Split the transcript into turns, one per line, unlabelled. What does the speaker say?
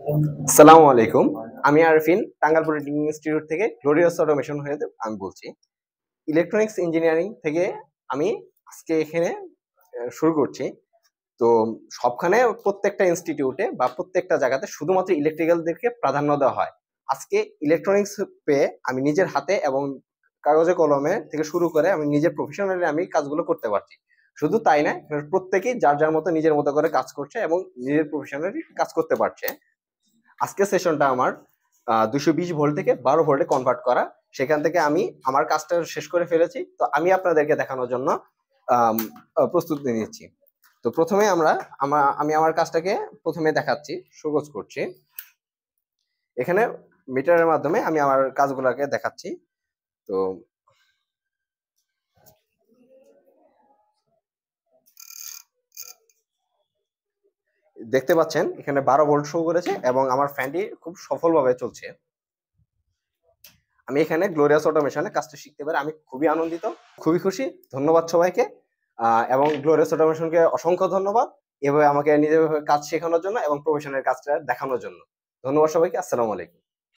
আসসালামু আলাইকুম। আমি আরফিন টাঙ্গাইল পলিটেকনিক ইনস্টিটিউট থেকে গ্লোরিয়াস অটোমেশন হয়ে আমি বলছি। ইলেকট্রনিক্স ইঞ্জিনিয়ারিং থেকে আমি আজকে এখানে শুরু করছি। তো সবখানে প্রত্যেকটা ইনস্টিটিউটে বা প্রত্যেকটা জায়গাতে শুধুমাত্র ইলেকট্রিক্যালদেরকে প্রাধান্য দেওয়া হয়। আজকে ইলেকট্রনিক্স পেয়ে আমি নিজের হাতে এবং কাগজে কলমে থেকে শুরু করে আমি নিজের প্রফেশনালি আমি কাজগুলো করতে পারছি। শুধু তাই না, প্রত্যেকেই যার যার মতো নিজের মতো করে কাজ করছে এবং নিজের প্রফেশনালি কাজ করতে পারছে। আজকের সেশনটা আমার 220 ভোল্ট থেকে 12 ভোল্টে কনভার্ট করা। সেখান থেকে আমি আমার কাজটা শেষ করে ফেলেছি। তো আমি আপনাদেরকে দেখানোর জন্য প্রস্তুতি নিচ্ছি। তো প্রথমে আমি আমার কাজটাকে প্রথমে দেখাচ্ছি, শোকজ করছি। এখানে মিটারের মাধ্যমে আমি আমার কাজগুলোকে দেখাচ্ছি। তো দেখতে পাচ্ছেন এখানে 12 ভোল্ট শো করেছে এবং আমার ফ্যানটি খুব সফলভাবে চলছে। আমি এখানে গ্লোরিয়াস অটোমেশনে কাজটা শিখতে পারি আমি খুবই আনন্দিত, খুবই খুশি। ধন্যবাদ সবাইকে এবং গ্লোরিয়াস অটোমেশনকে অসংখ্য ধন্যবাদ এভাবে আমাকে নিজের কাজ শেখানোর জন্য এবং প্রফেশনের কাজটা দেখানোর জন্য। ধন্যবাদ সবাইকে। আসসালামু আলাইকুম।